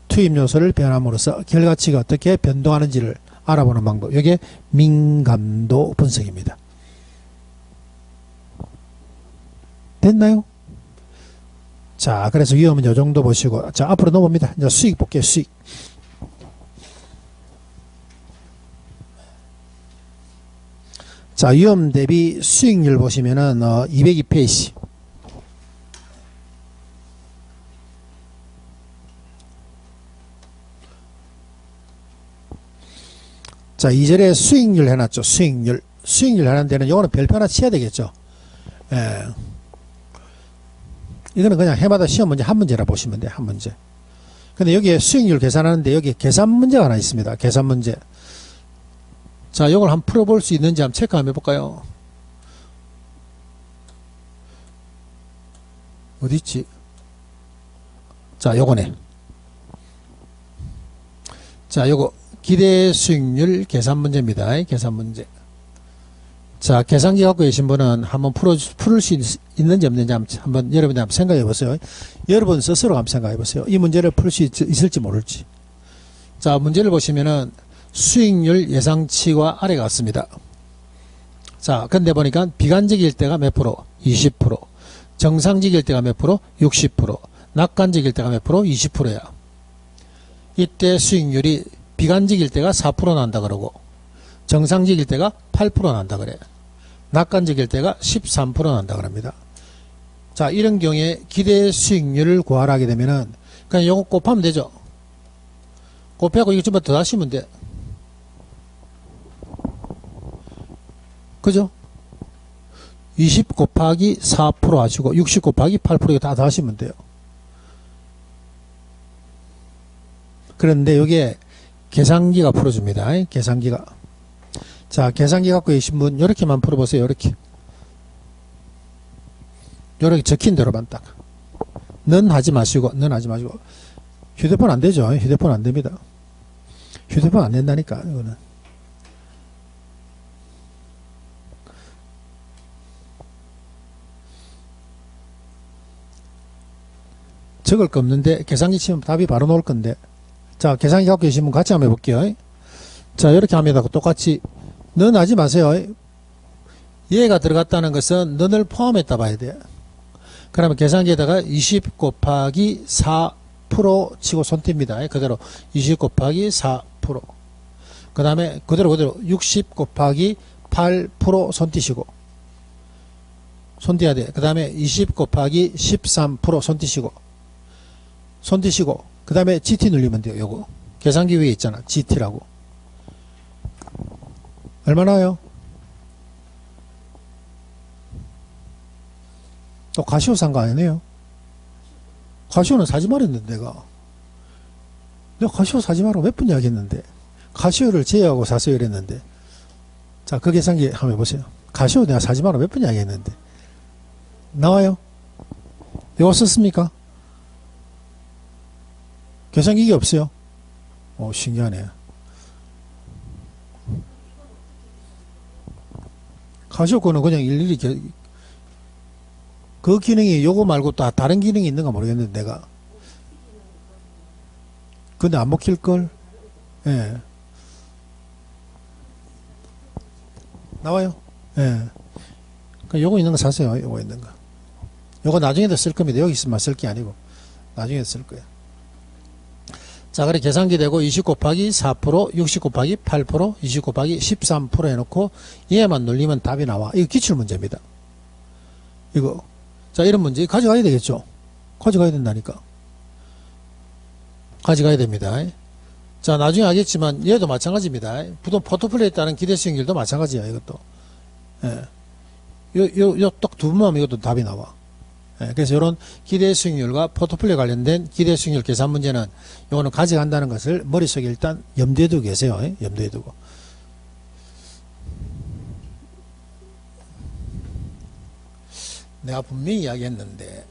투입 요소를 변함으로써 결과치가 어떻게 변동하는지를 알아보는 방법. 이게 민감도 분석입니다. 됐나요? 자, 그래서 위험은 이 정도 보시고, 자, 앞으로 넘어옵니다. 이제 수익 볼게요. 수익. 자, 위험 대비 수익률 보시면은 202페이지. 자, 2절에 수익률 해놨죠. 수익률 해놓은 데는 요거는 별표 하나 치야 되겠죠. 예. 이거는 그냥 해마다 시험 문제 한 문제라 보시면 돼요. 한 문제. 근데 여기에 수익률 계산하는데 여기 계산 문제가 하나 있습니다. 계산 문제. 자, 요걸 한번 풀어볼 수 있는지 한번 체크 한번 해볼까요? 어디 있지? 자, 요거네. 자, 요거 기대 수익률 계산 문제입니다. 계산 문제. 자, 계산기 갖고 계신 분은 한번 풀을 수 있는지 없는지 한번 여러분이 한번 생각해 보세요. 여러분 스스로 한번 생각해 보세요. 이 문제를 풀 수 있을지 모를지. 자, 문제를 보시면은 수익률 예상치와 아래가 같습니다. 자, 근데 보니까 비관적일 때가 몇 프로? 20%. 정상적일 때가 몇 프로? 60%. 낙관적일 때가 몇 프로? 20%야. 이때 수익률이 비관적일 때가 4% 난다 그러고 정상적일 때가 8% 난다 그래. 낙관적일 때가 13% 난다 그럽니다. 자, 이런 경우에 기대 수익률을 구하라 하게 되면은 그냥 요거 곱하면 되죠. 곱하고 이거 좀 더 하시면 돼. 그죠? 20 곱하기 4% 하시고 60 곱하기 8% 이거 다 하시면 돼요. 그런데 여기에 계산기가 풀어줍니다. 계산기가. 자, 계산기 갖고 계신 분 요렇게만 풀어보세요. 요렇게 적힌 대로만 딱. 넌 하지 마시고 휴대폰 안 되죠. 휴대폰 안 됩니다. 휴대폰 안 된다니까 이거는. 적을 거 없는데 계산기 치면 답이 바로 나올 건데. 자, 계산기 갖고 계신 분 같이 한번 해볼게요. 자, 이렇게 합니다. 똑같이 넌 하지 마세요. 얘가 들어갔다는 것은 넌을 포함했다 봐야 돼. 그러면 계산기에다가 20 곱하기 4% 치고 손뗍니다. 그대로 20 곱하기 4%. 그 다음에 그대로 60 곱하기 8% 손띄시고 손띄야 돼. 그 다음에 20 곱하기 13% 손띄시고 그 다음에 GT 눌리면 돼요. 요거 계산기 위에 있잖아. GT라고. 얼마나요? 또 가시오 산 거 아니네요. 가시오는 사지 말았는데 내가 가시오 사지 말라고 몇 번 이야기했는데 가시오를 제외하고 사세요 이랬는데. 자, 그 계산기 한번 해보세요. 가시오 내가 사지 말라고 몇 번 이야기했는데 나와요? 이거 썼습니까? 계산기가 없어요. 신기하네. 가시오 거는 그냥 일일이 그 기능이 요거 말고 또 다른 기능이 있는가 모르겠는데 내가. 근데 안 먹힐걸? 예. 나와요? 예. 요거 있는 거 사세요. 요거 있는 거. 요거 나중에도 쓸 겁니다. 여기 있으면 쓸 게 아니고 나중에 쓸 거예요. 자, 그래 계산기 되고 20 곱하기 4%, 60 곱하기 8%, 20 곱하기 13% 해놓고 얘만 눌리면 답이 나와. 이거 기출문제입니다. 이거. 자, 이런 문제 가져가야 되겠죠. 가져가야 된다니까. 가져가야 됩니다. 자, 나중에 알겠지만 얘도 마찬가지입니다. 부동 포트폴리오에 따른 기대 수익률도 마찬가지야, 이것도. 요 딱 두 번만 하면 이것도 답이 나와. 그래서 이런 기대 수익률과 포트폴리오 관련된 기대 수익률 계산 문제는 요거는 가져간다는 것을 머릿속에 일단 염두에 두고 계세요. 염두에 두고. 내가 분명히 이야기했는데.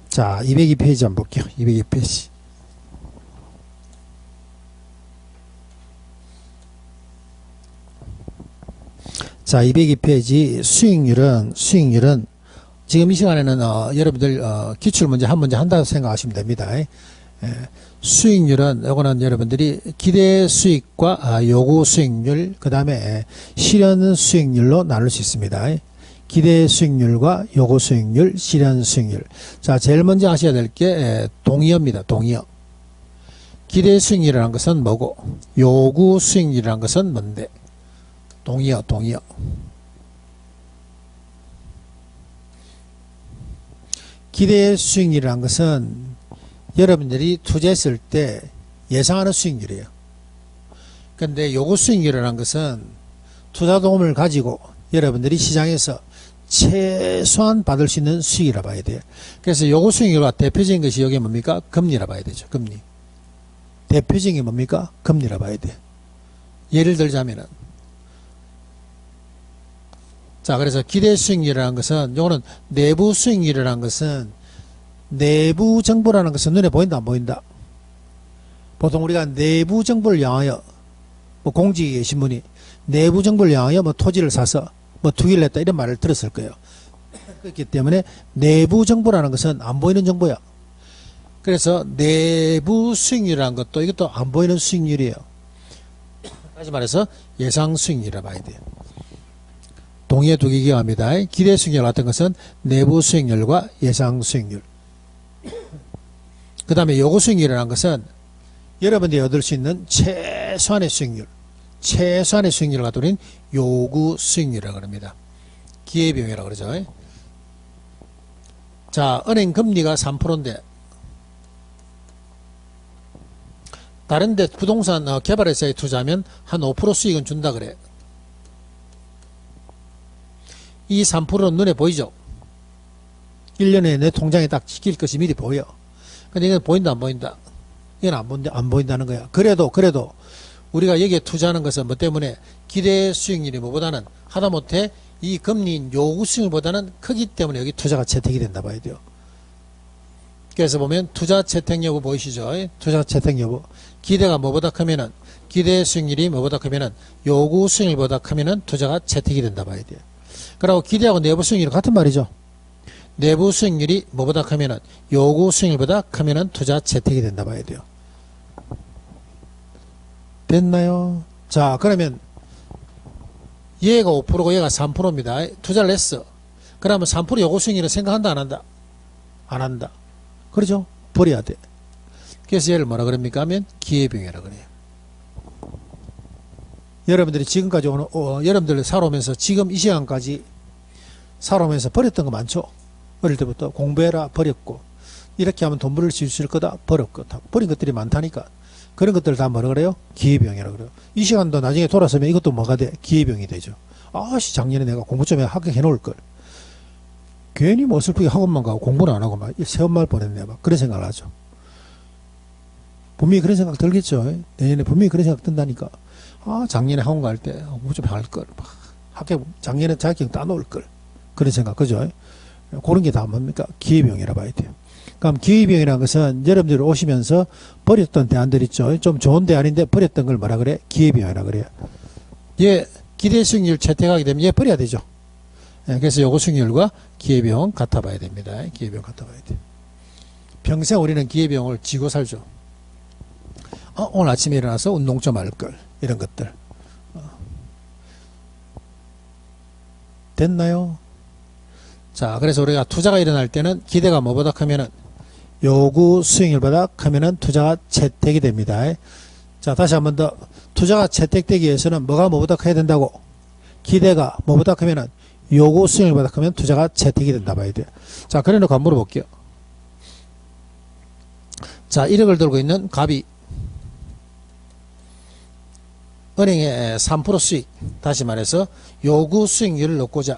자, 202페이지 한번 볼게요. 202페이지. 자, 202페이지 수익률은 지금 이 시간에는 여러분들 기출문제 한 문제 한다고 생각하시면 됩니다. 수익률은 요거는 여러분들이 기대 수익과 요구 수익률, 그 다음에 실현 수익률로 나눌 수 있습니다. 기대 수익률과 요구 수익률, 실현 수익률. 자, 제일 먼저 하셔야 될 게 동의어입니다. 동의어. 기대 수익률이라는 것은 뭐고, 요구 수익률이라는 것은 뭔데? 동의어. 기대 수익률이라는 것은 여러분들이 투자했을 때 예상하는 수익률이에요. 그런데 요구 수익률이라는 것은 투자 도움을 가지고 여러분들이 시장에서 최소한 받을 수 있는 수익이라 봐야 돼요. 그래서 요구 수익률과 대표적인 것이 여기 뭡니까? 금리라 봐야 되죠. 금리. 대표적인 게 뭡니까? 금리라 봐야 돼요. 예를 들자면은, 자, 그래서 기대 수익률이라는 것은, 요거는 내부 수익률이라는 것은, 내부 정보라는 것은 눈에 보인다, 안 보인다? 보통 우리가 내부 정보를 향하여, 뭐 공직에 계신 분이 내부 정보를 향하여 뭐 토지를 사서 뭐 투기를 했다, 이런 말을 들었을 거예요. 그렇기 때문에 내부 정보라는 것은 안 보이는 정보야. 그래서 내부 수익률이라는 것도 이것도 안 보이는 수익률이에요. 다시 말해서 예상 수익률이라 봐야 돼요. 동의에 두기 기합니다. 기대 수익률 같은 것은 내부 수익률과 예상 수익률. 그 다음에 요구 수익률이라는 것은 여러분들이 얻을 수 있는 최소한의 수익률. 최소한의 수익률을 갖고 있는 요구 수익률이라고 합니다. 기회비용이라고 그러죠. 자, 은행 금리가 3%인데 다른데 부동산 개발회사에 투자하면 한 5% 수익은 준다 그래. 이 3%는 눈에 보이죠? 1년에 내 통장에 딱 찍힐 것이 미리 보여. 근데 이건 보인다, 안 보인다? 이건 안 보인다는 거야. 그래도 우리가 여기에 투자하는 것은 뭐 때문에 기대 수익률이 뭐보다는 하다못해 이 금리인 요구 수익률보다는 크기 때문에 여기 투자가 채택이 된다 봐야 돼요. 그래서 보면 투자 채택 여부 보이시죠? 투자 채택 여부. 기대가 뭐보다 크면은, 기대 수익률이 뭐보다 크면은 요구 수익률보다 크면은 투자가 채택이 된다 봐야 돼요. 그리고 기대하고 내부 수익률이 같은 말이죠. 내부 수익률이 뭐보다 크면은 요구 수익률보다 크면은 투자 채택이 된다 봐야 돼요. 됐나요? 자, 그러면 얘가 5%고 얘가 3%입니다. 투자를 했어. 그러면 3% 요구 수익률을 생각한다, 안 한다? 안 한다. 그러죠? 버려야 돼. 그래서 얘를 뭐라 그럽니까 하면 기회비용이라 그래요. 여러분들이 지금까지 여러분들 살아오면서 지금 이 시간까지 살아오면서 버렸던 거 많죠? 어릴 때부터 공부해라 버렸고, 이렇게 하면 돈 벌을 수 있을 거다 버렸고, 다 버린 것들이 많다니까. 그런 것들 다 뭐라 그래요? 기회비용이라 그래요. 이 시간도 나중에 돌아서면 이것도 뭐가 돼? 기회비용이 되죠. 아씨, 작년에 내가 공부 좀 합격해 놓을 걸. 괜히 뭐 슬프게 학원만 가고 공부를 안 하고 막 새엄마를 보냈네, 막 그런 생각을 하죠. 분명히 그런 생각 들겠죠. 내년에 분명히 그런 생각 든다니까. 아, 작년에 학원 갈 때 공부 좀 할 걸. 합격, 작년에 자격증 따놓을 걸. 그런 생각, 그죠? 그런 게 다 뭡니까? 기회비용이라 봐야 돼요. 그럼 기회비용이라는 것은 여러분들이 오시면서 버렸던 대안들 있죠. 좀 좋은 대안인데 버렸던 걸 뭐라 그래? 기회비용이라 그래요. 얘 기대 수익률 채택하게 되면 얘 버려야 되죠. 그래서 요구 수익률과 기회비용 같아 봐야 됩니다. 기회비용 같아 봐야 돼요. 평생 우리는 기회비용을 지고 살죠. 오늘 아침에 일어나서 운동 좀 할 걸. 이런 것들. 됐나요? 자, 그래서 우리가 투자가 일어날 때는 기대가 뭐보다 크면은 요구 수익률보다 크면은 투자가 채택이 됩니다. 자, 다시 한 번 더. 투자가 채택되기 위해서는 뭐가 뭐보다 커야 된다고? 기대가 뭐보다 크면은 요구 수익률보다 크면 투자가 채택이 된다 봐야 돼요. 자, 그래 놓고 한번 물어볼게요. 자, 1억을 들고 있는 갑이 은행에 3% 수익, 다시 말해서 요구 수익률을 넣고자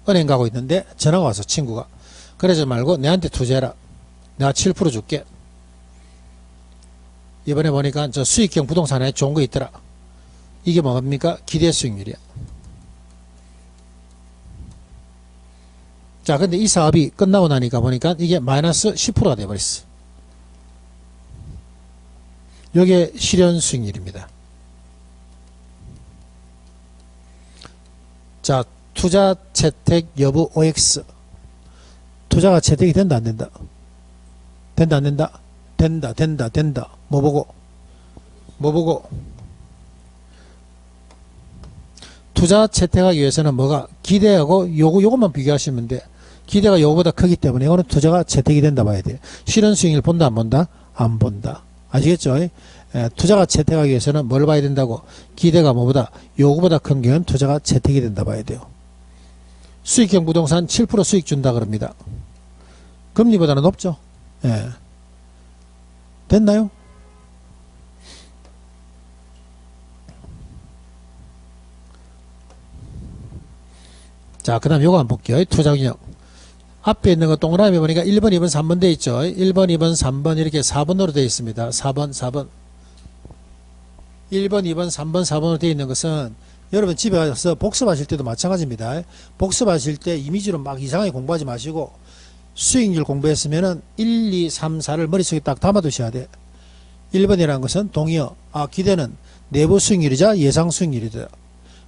은행 가고 있는데 전화가 와서 친구가 그러지 말고 내한테 투자해라. 내가 7% 줄게. 이번에 보니까 저 수익형 부동산에 좋은 거 있더라. 이게 뭡니까? 기대 수익률이야. 자, 근데 이 사업이 끝나고 나니까 보니까 이게 마이너스 10%가 돼버렸어. 이게 실현 수익률입니다. 자, 투자 채택 여부 OX. 투자가 채택이 된다 안 된다? 된다 안 된다? 된다. 뭐 보고? 투자 채택하기 위해서는 뭐가? 기대하고 요것만 비교하시면 돼. 기대가 요거보다 크기 때문에 이거는 투자가 채택이 된다 봐야 돼. 실현 수익률 본다 안 본다? 안 본다. 아시겠죠? 투자가 채택하기 위해서는 뭘 봐야 된다고? 기대가 뭐보다? 요거보다 큰 경우는 투자가 채택이 된다 봐야 돼요. 수익형 부동산 7% 수익 준다 그럽니다. 금리보다는 높죠? 예. 됐나요? 자, 그 다음 요거 한번 볼게요. 투자균형. 앞에 있는 거 동그라미 보니까 1번, 2번, 3번 돼 있죠. 1번, 2번, 3번 이렇게 4번으로 돼 있습니다. 4번. 1번, 2번, 3번, 4번으로 돼 있는 것은 여러분 집에 가서 복습하실 때도 마찬가지입니다. 복습하실 때 이미지로 막 이상하게 공부하지 마시고 수익률 공부했으면은 1, 2, 3, 4를 머릿속에 딱 담아두셔야 돼. 1번이라는 것은 동의어. 기대는 내부 수익률이자 예상 수익률이다.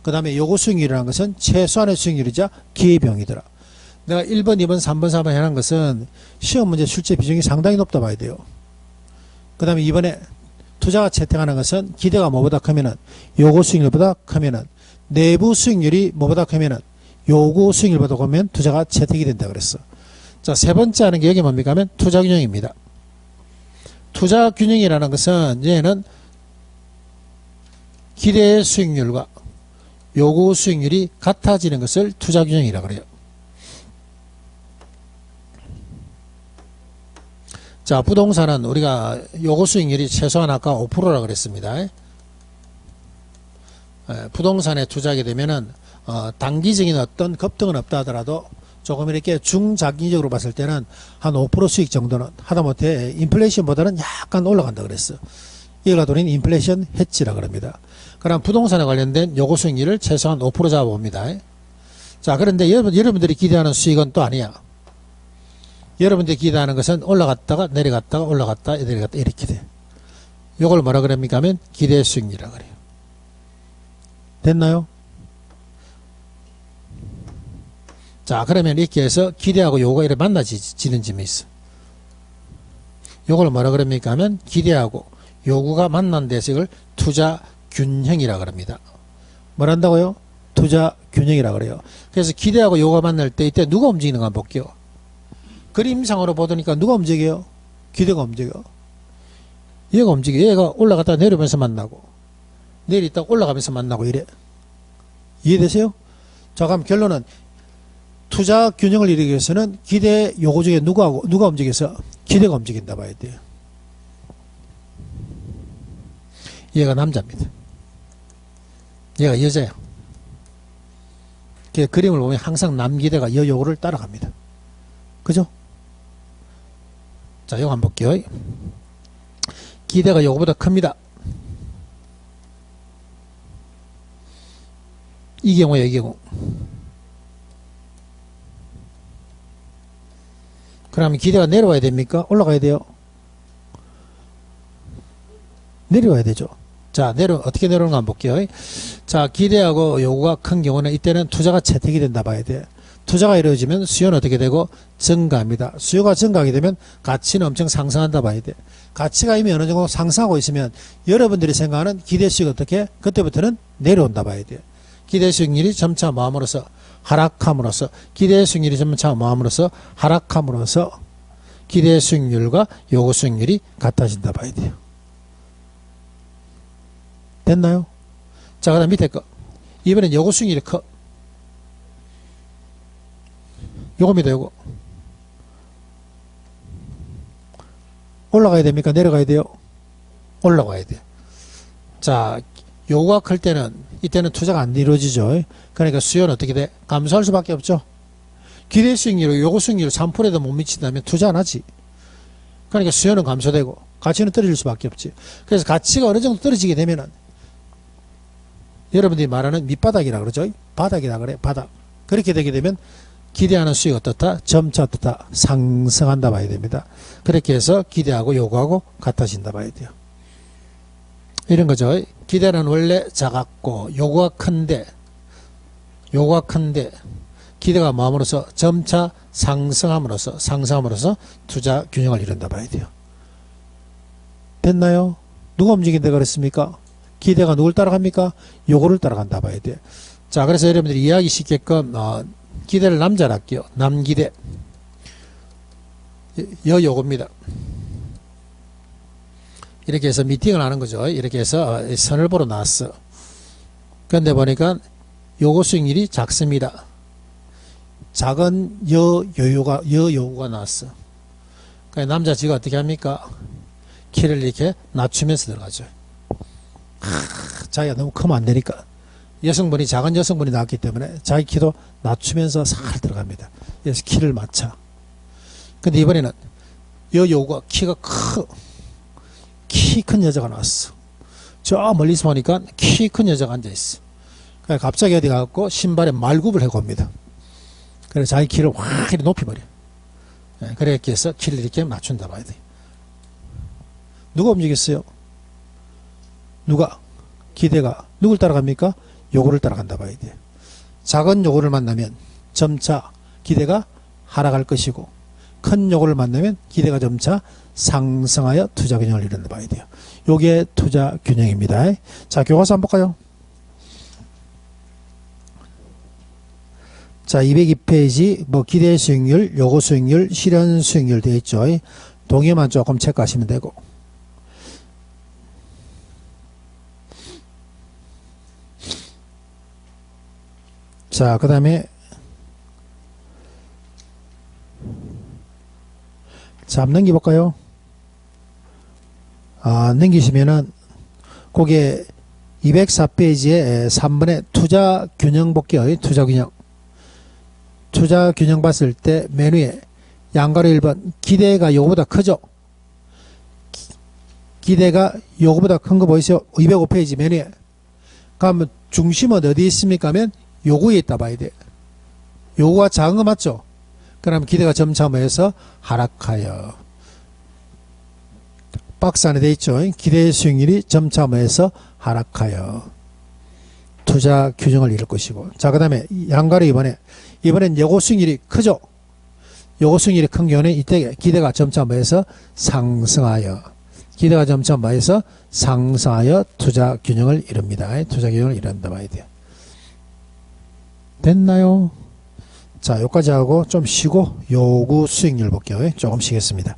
그 다음에 요구 수익률이라는 것은 최소한의 수익률이자 기회비용이더라. 내가 1번, 2번, 3번, 4번 해놓은 것은 시험 문제 출제 비중이 상당히 높다 봐야 돼요. 그 다음에 이번에 투자가 채택하는 것은 기대가 뭐보다 크면은 요구 수익률보다 크면은 내부 수익률이 뭐보다 크면은 요구 수익률보다 크면 투자가 채택이 된다 그랬어. 자, 세 번째 하는 게 여기 뭡니까 하면 투자균형입니다. 투자균형이라는 것은 얘는 기대의 수익률과 요구 수익률이 같아지는 것을 투자균형이라고 그래요. 자, 부동산은 우리가 요구 수익률이 최소한 아까 5%라고 그랬습니다. 부동산에 투자하게 되면은 단기적인 어떤 급등은 없다 하더라도 조금 이렇게 중장기적으로 봤을 때는 한 5% 수익 정도는 하다못해 인플레이션보다는 약간 올라간다 그랬어. 이걸 우리는 인플레이션 해치라고 합니다. 그럼 부동산에 관련된 요구 수익률을 최소한 5% 잡아봅니다. 자, 그런데 여러분들이 기대하는 수익은 또 아니야. 여러분들이 기대하는 것은 올라갔다가 내려갔다가 올라갔다 내려갔다 이렇게 돼. 요걸 뭐라 그럽니까 하면 기대 수익률이라고 그래요. 됐나요? 자, 그러면 이렇게 해서 기대하고 요거가 이렇게 만나지는 점이 있어. 요걸 뭐라 그럽니까 하면 기대하고 요구가 만난 데서 이걸 투자 균형이라고 합니다. 뭘 한다고요? 투자 균형이라고 그래요. 그래서 기대하고 요구가 만날 때 이때 누가 움직이는 거 한번 볼게요. 그림상으로 보니까 누가 움직여요? 기대가 움직여. 얘가 움직여. 얘가 올라갔다 내려오면서 만나고 내리다가 올라가면서 만나고 이래. 이해되세요? 자, 그럼 결론은 투자 균형을 이루기 위해서는 기대 요구 중에 누가 움직여서 기대가 움직인다 봐야 돼요. 얘가 남자입니다. 얘가 여자야. 그 그림을 보면 항상 남기대가 여요구를 따라갑니다. 그죠? 자, 이거 한번 볼게요. 기대가 요거보다 큽니다. 이 경우에 이 경우. 그러면 기대가 내려와야 됩니까? 올라가야 돼요? 내려와야 되죠. 자, 어떻게 내려오는 거 한번 볼게요. 자, 기대하고 요구가 큰 경우는 이때는 투자가 채택이 된다 봐야 돼. 투자가 이루어지면 수요는 어떻게 되고 증가합니다. 수요가 증가하게 되면 가치는 엄청 상승한다 봐야 돼. 가치가 이미 어느 정도 상승하고 있으면 여러분들이 생각하는 기대 수익 어떻게? 그때부터는 내려온다 봐야 돼. 기대 수익률이 점차 뭐함으로써 하락함으로써 기대 수익률이 점차 뭐함으로써 하락함으로써 기대 수익률과 요구 수익률이 같아진다 봐야 돼요. 됐나요? 자, 그 다음 밑에 거. 이번엔 요거 수익률이 커. 요겁니다, 요거. 올라가야 됩니까? 내려가야 돼요? 올라가야 돼요. 자, 요거가 클 때는, 이때는 투자가 안 이루어지죠. 그러니까 수요는 어떻게 돼? 감소할 수밖에 없죠. 기대 수익률이 요거 수익률 3%에도 못 미친다면 투자 안 하지. 그러니까 수요는 감소되고 가치는 떨어질 수밖에 없지. 그래서 가치가 어느 정도 떨어지게 되면은 여러분들이 말하는 밑바닥이라 그러죠. 바닥이라 그래. 바닥. 그렇게 되게 되면 기대하는 수익이 어떻다? 점차 어떻다? 상승한다 봐야 됩니다. 그렇게 해서 기대하고 요구하고 같아진다 봐야 돼요. 이런 거죠. 기대는 원래 작았고 요구가 큰데 기대가 마음으로써 점차 상승함으로써 투자 균형을 이룬다 봐야 돼요. 됐나요? 누가 움직인다 그랬습니까? 기대가 누굴 따라갑니까? 요거를 따라간다 봐야 돼요. 자, 그래서 여러분들이 이해하기 쉽게끔 기대를 남자로 할게요. 남기대. 요겁니다. 이렇게 해서 미팅을 하는 거죠. 이렇게 해서 선을 보러 나왔어. 그런데 보니까 요거 수익률이 작습니다. 작은 여요구가 나왔어. 그러니까 남자 지가 어떻게 합니까? 키를 이렇게 낮추면서 들어가죠. 자기가 너무 크면 안 되니까. 작은 여성분이 나왔기 때문에 자기 키도 낮추면서 살 들어갑니다. 그래서 키를 맞춰. 근데 이번에는 여요구가 키가 키 큰 여자가 나왔어. 저 멀리서 보니까 키 큰 여자가 앉아있어. 그러니까 갑자기 어디 가고 신발에 말굽을 해고 옵니다. 그래서 자기 키를 확 이렇게 높여버려. 그렇게 해서 키를 이렇게 맞춘다 봐야 돼. 누가 움직였어요? 기대가 누굴 따라갑니까? 요거를 따라간다 봐야 돼. 작은 요거를 만나면 점차 기대가 하락할 것이고, 큰 요거를 만나면 기대가 점차 상승하여 투자 균형을 이룬다 봐야 돼요. 요게 투자 균형입니다. 자, 교과서 한번 볼까요? 자, 202페이지 기대 수익률, 요거 수익률, 실현 수익률 되어 있죠. 동의만 조금 체크하시면 되고. 자, 그 다음에 자, 한번 넘겨볼까요? 넘기시면은 거기에 204페이지에 3번에 투자 균형 볼게요. 투자 균형 봤을 때 메뉴에 양가로 1번 기대가 요거보다 크죠? 기대가 요거보다 큰 거 보이세요? 205페이지 메뉴에. 그러면 중심은 어디에 있습니까? 하면 요거에 있다 봐야 돼. 요거가 작은 거 맞죠? 그럼 기대가 점차 모여서 하락하여. 박스 안에 돼 있죠? 기대 수익률이 점차 모여서 하락하여 투자 균형을 이룰 것이고. 자, 그 다음에 양가로 이번엔 요거 수익률이 크죠? 요거 수익률이 큰 경우는 이때 기대가 점차 모여서 상승하여 투자 균형을 이룹니다. 투자 균형을 이룬다 봐야 돼요. 됐나요? 자, 여기까지 하고 좀 쉬고 요구 수익률 볼게요. 조금 쉬겠습니다.